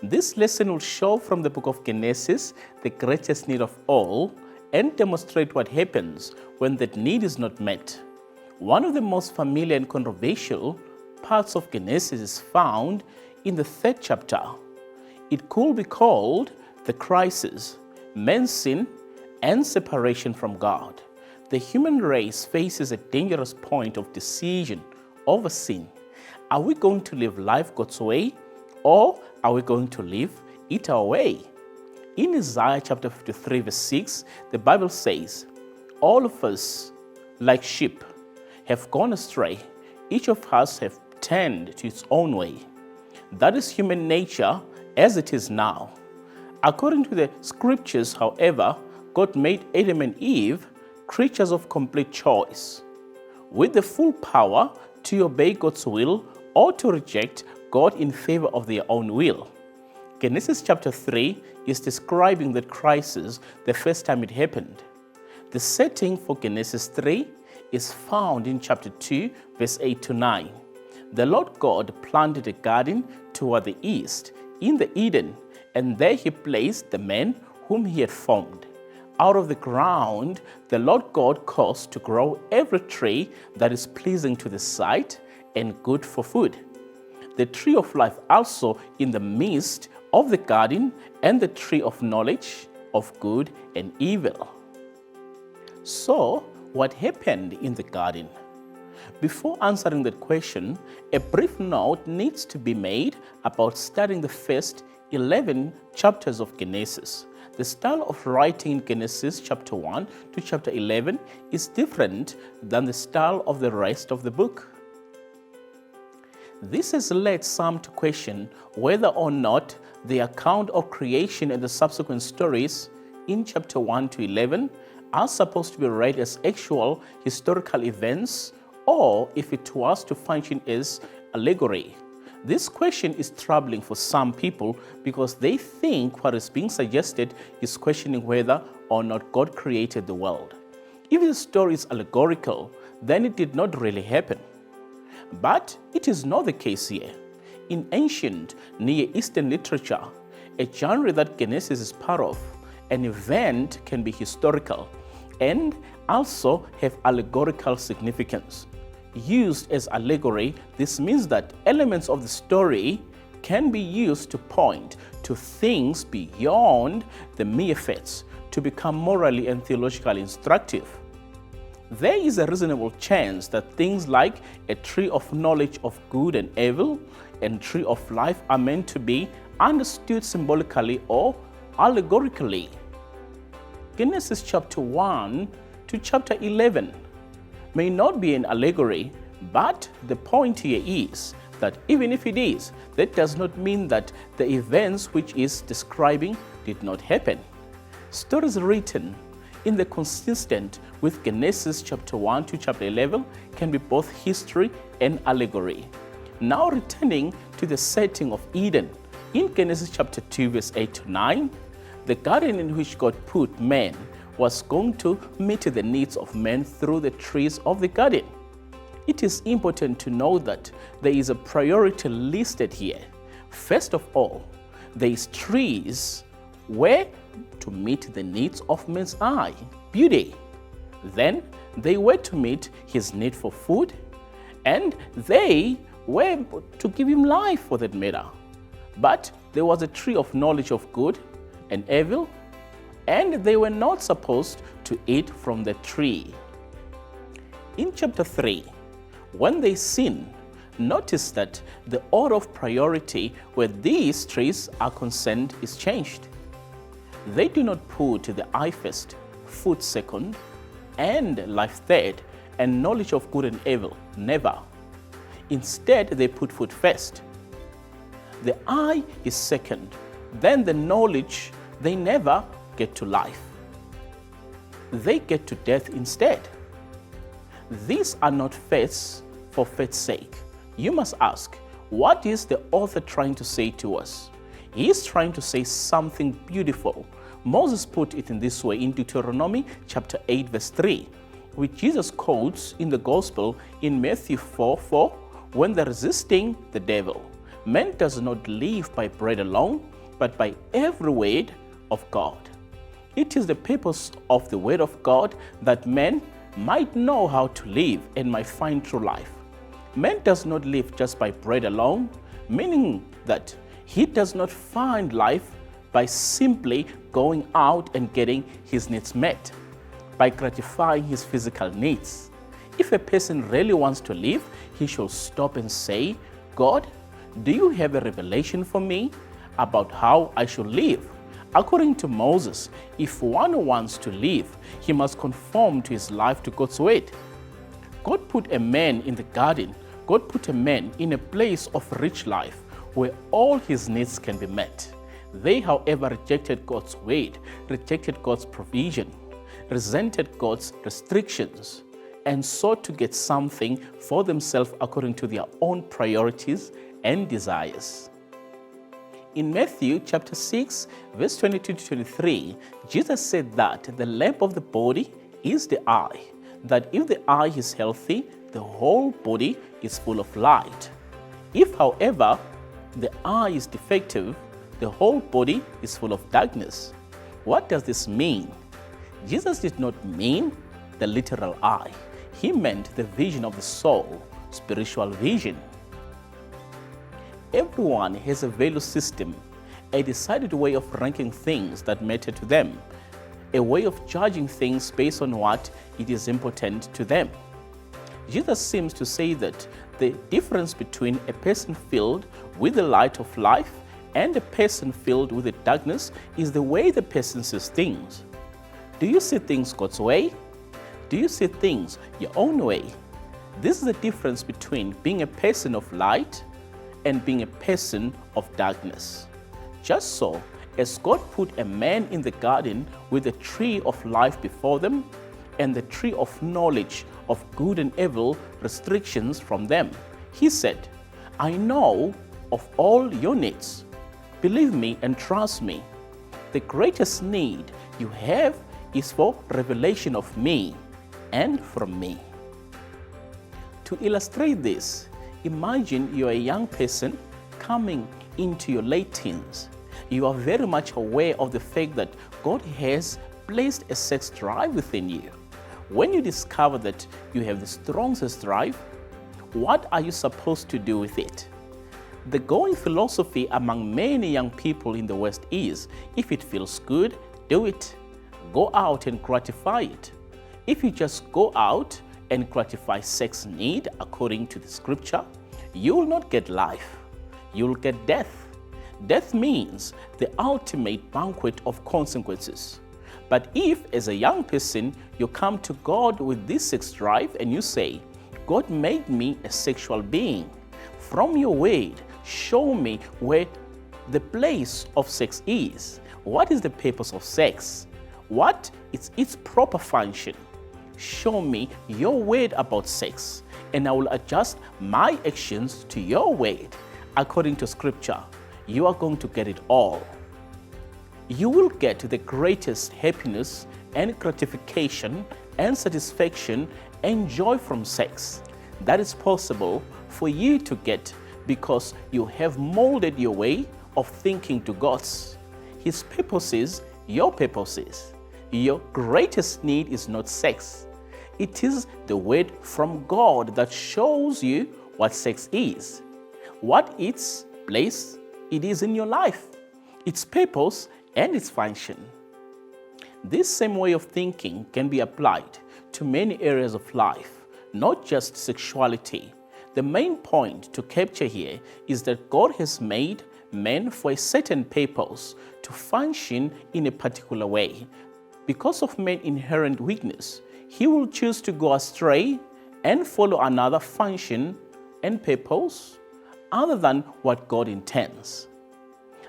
This lesson will show from the book of Genesis the greatest need of all and demonstrate what happens when that need is not met. One of the most familiar and controversial parts of Genesis is found in the 3rd chapter. It could be called the crisis, man's sin, and separation from God. The human race faces a dangerous point of decision over sin. Are we going to live life God's way, or are we going to live it our way? In Isaiah chapter 53 verse 6, the Bible says, "All of us, like sheep, have gone astray. Each of us have turned to its own way." That is human nature as it is now. According to the scriptures, however, God made Adam and Eve creatures of complete choice, with the full power to obey God's will or to reject God in favor of their own will. Genesis chapter 3 is describing that crisis the first time it happened. The setting for Genesis 3 is found in chapter 2, verse 8 to 9. The Lord God planted a garden toward the east in the Eden, and there he placed the man whom he had formed. Out of the ground, the Lord God caused to grow every tree that is pleasing to the sight and good for food. The tree of life also in the midst of the garden, and the tree of knowledge of good and evil. So, what happened in the garden? Before answering that question, a brief note needs to be made about studying the first 11 chapters of Genesis. The style of writing in Genesis chapter 1 to chapter 11 is different than the style of the rest of the book. This has led some to question whether or not the account of creation and the subsequent stories in chapter 1 to 11 are supposed to be read as actual historical events, or if it was to function as allegory. This question is troubling for some people because they think what is being suggested is questioning whether or not God created the world. If the story is allegorical, then it did not really happen. But it is not the case here. In ancient Near Eastern literature, a genre that Genesis is part of, an event can be historical and also have allegorical significance. Used as allegory, this means that elements of the story can be used to point to things beyond the mere facts to become morally and theologically instructive. There is a reasonable chance that things like a tree of knowledge of good and evil and tree of life are meant to be understood symbolically or allegorically. Genesis chapter 1 to chapter 11 may not be an allegory, but the point here is that even if it is, that does not mean that the events which is describing did not happen. Stories written in the consistent with Genesis chapter 1 to chapter 11 can be both history and allegory. Now returning to the setting of Eden, in Genesis chapter 2 verse 8 to 9, the garden in which God put man was going to meet the needs of men through the trees of the garden. It is important to know that there is a priority listed here. First of all, these trees were to meet the needs of man's eye, beauty. Then they were to meet his need for food, and they were to give him life for that matter. But there was a tree of knowledge of good and evil, and they were not supposed to eat from the tree. In chapter 3, when they sin, notice that the order of priority where these trees are concerned is changed. They do not put the eye first, food second, and life third, and knowledge of good and evil, never. Instead, they put food first. The eye is second, then the knowledge, they never get to life. They get to death instead. These are not faiths for faith's sake. You must ask, what is the author trying to say to us? He is trying to say something beautiful. Moses put it in this way in Deuteronomy chapter 8 verse 3, which Jesus quotes in the gospel in Matthew 4:4, when they're resisting the devil. Man does not live by bread alone, but by every word of God. It is the purpose of the word of God that man might know how to live and might find true life. Man does not live just by bread alone, meaning that he does not find life by simply going out and getting his needs met, by gratifying his physical needs. If a person really wants to live, he should stop and say, God, do you have a revelation for me about how I should live? According to Moses, if one wants to live, he must conform to his life to God's word. God put a man in the garden. God put a man in a place of rich life where all his needs can be met. They, however, rejected God's word, rejected God's provision, resented God's restrictions, and sought to get something for themselves according to their own priorities and desires. In Matthew chapter 6, verse 22 to 23, Jesus said that the lamp of the body is the eye, that if the eye is healthy, the whole body is full of light. If, however, the eye is defective, the whole body is full of darkness. What does this mean? Jesus did not mean the literal eye. He meant the vision of the soul, spiritual vision. Everyone has a value system, a decided way of ranking things that matter to them, a way of judging things based on what it is important to them. Jesus seems to say that the difference between a person filled with the light of life and a person filled with the darkness is the way the person sees things. Do you see things God's way? Do you see things your own way? This is the difference between being a person of light and being a person of darkness. Just so as God put a man in the garden with the tree of life before them and the tree of knowledge of good and evil restrictions from them, he said, I know of all your needs. Believe me and trust me. The greatest need you have is for revelation of me and from me. To illustrate this, imagine you're a young person coming into your late teens. You are very much aware of the fact that God has placed a sex drive within you. When you discover that you have the strongest drive, what are you supposed to do with it? The going philosophy among many young people in the West is, if it feels good, do it. Go out and gratify it. If you just go out and gratify sex need according to the scripture, you will not get life. You will get death. Death means the ultimate banquet of consequences. But if, as a young person, you come to God with this sex drive and you say, God made me a sexual being. From your word, show me where the place of sex is. What is the purpose of sex? What is its proper function? Show me your word about sex, and I will adjust my actions to your word. According to scripture, you are going to get it all. You will get the greatest happiness and gratification and satisfaction and joy from sex. That is possible for you to get because you have molded your way of thinking to God's. His purposes, your purposes. Your greatest need is not sex. It is the word from God that shows you what sex is, what its place it is in your life, its purpose and its function. This same way of thinking can be applied to many areas of life, not just sexuality. The main point to capture here is that God has made man for a certain purpose to function in a particular way. Because of man's inherent weakness, he will choose to go astray and follow another function and purpose other than what God intends.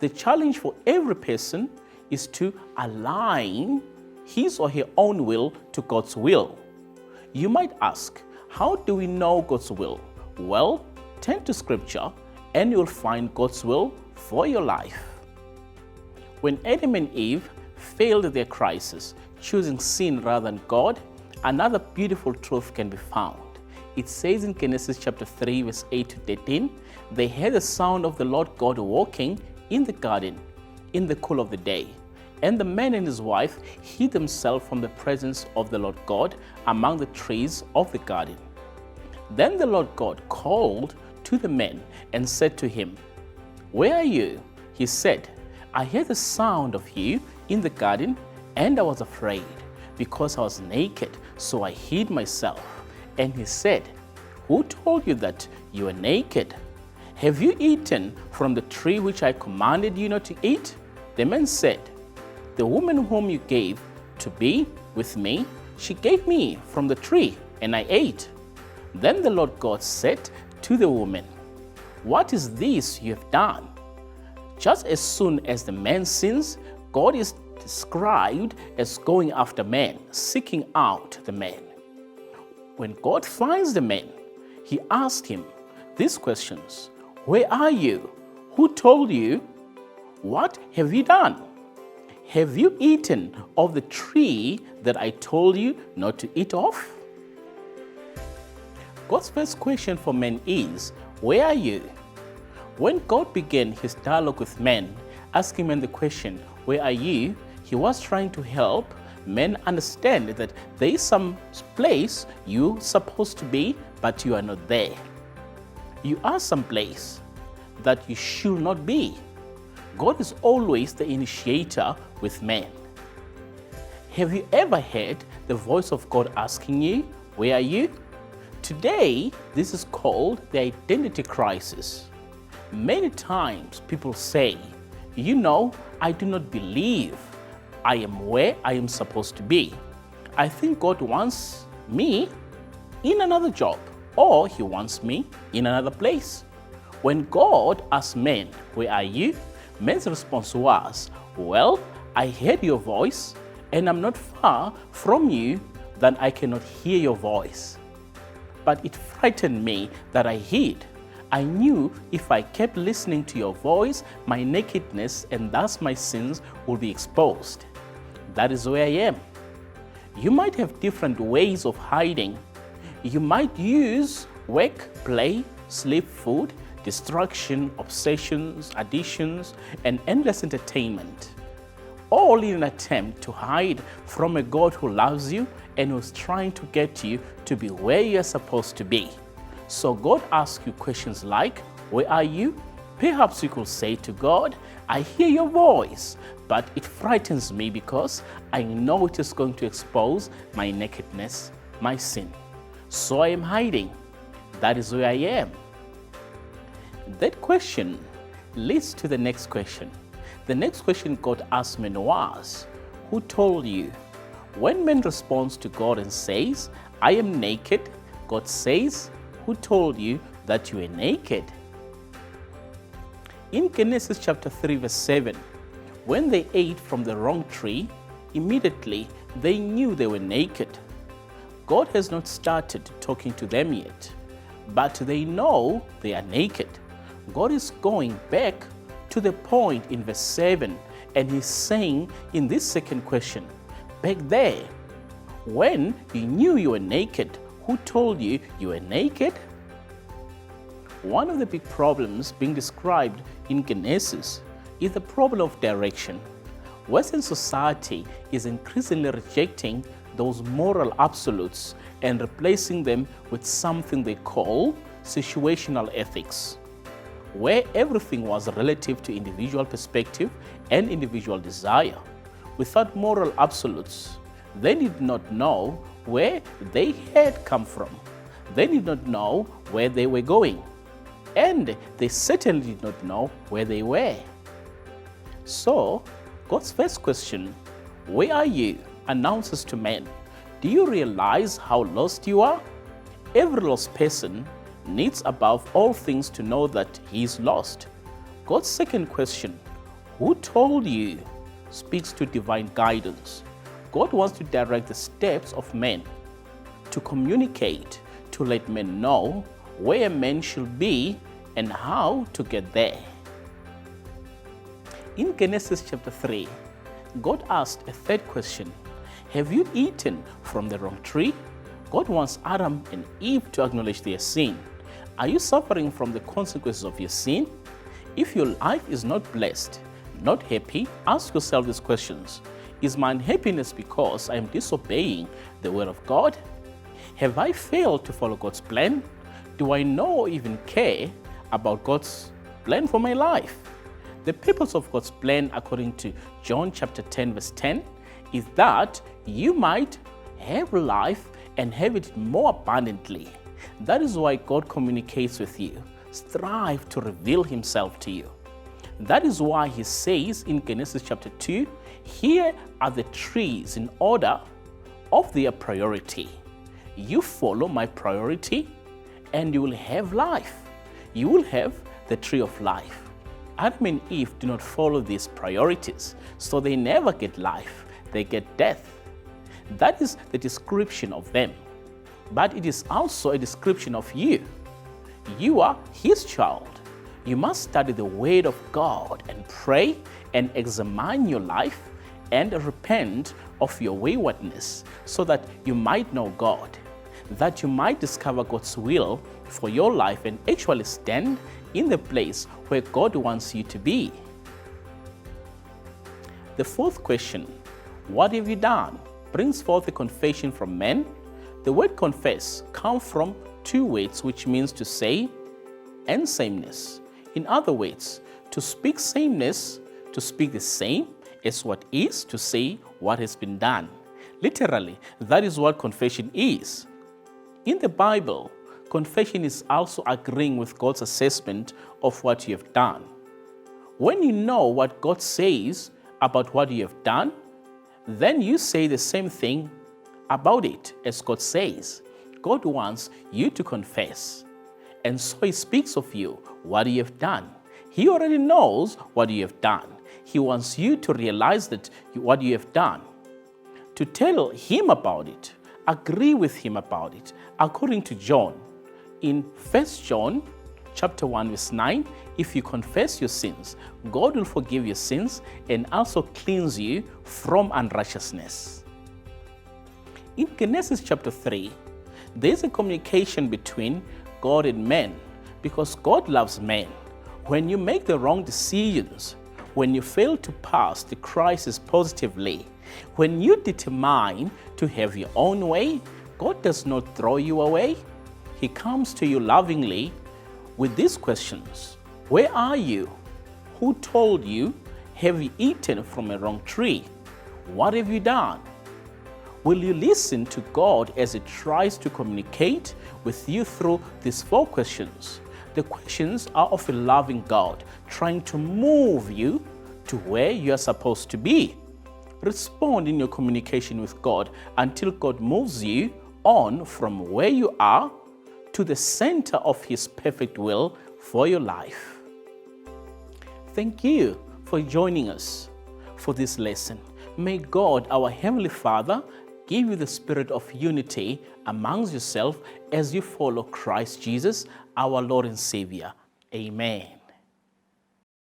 The challenge for every person is to align his or her own will to God's will. You might ask, how do we know God's will? Well, turn to scripture and you'll find God's will for your life. When Adam and Eve failed their crisis, choosing sin rather than God, another beautiful truth can be found. It says in Genesis chapter 3, verse 8 to 13, they heard the sound of the Lord God walking in the garden in the cool of the day. And the man and his wife hid themselves from the presence of the Lord God among the trees of the garden. Then the Lord God called to the man and said to him, "Where are you?" He said, "I heard the sound of you in the garden, and I was afraid, because I was naked, so I hid myself." And he said, "Who told you that you were naked? Have you eaten from the tree which I commanded you not to eat?" The man said, "The woman whom you gave to be with me, she gave me from the tree, and I ate." Then the Lord God said to the woman, "What is this you have done?" Just as soon as the man sins, God is described as going after man, seeking out the man. When God finds the man, he asked him these questions: "Where are you? Who told you? What have you done? Have you eaten of the tree that I told you not to eat of?" God's first question for man is, "Where are you?" When God began his dialogue with man, asking men the question, "Where are you?" he was trying to help men understand that there is some place you're supposed to be, but you are not there. You are some place that you should not be. God is always the initiator with man. Have you ever heard the voice of God asking you, "Where are you?" Today, this is called the identity crisis. Many times people say, I do not believe I am where I am supposed to be. I think God wants me in another job, or he wants me in another place. When God asked men, "Where are you?" men's response was, "Well, I heard your voice, and I'm not far from you that I cannot hear your voice. But it frightened me that I hid. I knew if I kept listening to your voice, my nakedness and thus my sins would be exposed. That is where I am." You might have different ways of hiding. You might use work, play, sleep, food, distraction, obsessions, additions, and endless entertainment, all in an attempt to hide from a God who loves you and who's trying to get you to be where you're supposed to be. So God asks you questions like, "Where are you?" Perhaps you could say to God, "I hear your voice, but it frightens me because I know it is going to expose my nakedness, my sin. So I am hiding. That is where I am." That question leads to the next question. The next question God asked men was, "Who told you?" When man responds to God and says, "I am naked," God says, "Who told you that you are naked?" In Genesis chapter 3, verse 7, when they ate from the wrong tree, immediately they knew they were naked. God has not started talking to them yet, but they know they are naked. God is going back to the point in verse 7, and he's saying in this second question, back there, when you knew you were naked, who told you you were naked? One of the big problems being described in Genesis is the problem of direction. Western society is increasingly rejecting those moral absolutes and replacing them with something they call situational ethics, where everything was relative to individual perspective and individual desire. Without moral absolutes, they did not know where they had come from. They did not know where they were going. And they certainly did not know where they were. So, God's first question, "Where are you?" announces to men, do you realize how lost you are? Every lost person needs above all things to know that he is lost. God's second question, "Who told you?" speaks to divine guidance. God wants to direct the steps of men, to communicate, to let men know where men should be and how to get there. In Genesis chapter 3, God asked a third question, "Have you eaten from the wrong tree?" God wants Adam and Eve to acknowledge their sin. Are you suffering from the consequences of your sin? If your life is not blessed, not happy, ask yourself these questions. Is my unhappiness because I am disobeying the word of God? Have I failed to follow God's plan? Do I know or even care about God's plan for my life? The purpose of God's plan, according to John chapter 10, verse 10, is that you might have life and have it more abundantly. That is why God communicates with you. Strive to reveal himself to you. That is why he says in Genesis chapter 2, here are the trees in order of their priority. You follow my priority and you will have life. You will have the tree of life. Adam and Eve do not follow these priorities, so they never get life, they get death. That is the description of them. But it is also a description of you. You are his child. You must study the word of God and pray and examine your life and repent of your waywardness so that you might know God, that you might discover God's will for your life and actually stand in the place where God wants you to be. The fourth question, what have you done, brings forth a confession from men. The word confess comes from two words, which means to say and sameness. In other words, to speak sameness, to speak the same as what is, to say what has been done. Literally, that is what confession is. In the Bible, confession is also agreeing with God's assessment of what you have done. When you know what God says about what you have done, then you say the same thing about it as God says. God wants you to confess. And so he speaks of you, what you have done. He already knows what you have done. He wants you to realize that what you have done, to tell him about it, agree with him about it. According to John, in 1 John chapter 1 verse 9, if you confess your sins, God will forgive your sins and also cleanse you from unrighteousness. In Genesis chapter 3, there is a communication between God and man because God loves man. When you make the wrong decisions, when you fail to pass the crisis positively, when you determine to have your own way, God does not throw you away. He comes to you lovingly with these questions. Where are you? Who told you? Have you eaten from a wrong tree? What have you done? Will you listen to God as He tries to communicate with you through these four questions? The questions are of a loving God trying to move you to where you are supposed to be. Respond in your communication with God until God moves you on from where you are to the center of His perfect will for your life. Thank you for joining us for this lesson. May God, our Heavenly Father, give you the spirit of unity amongst yourself as you follow Christ Jesus, our Lord and Savior. Amen.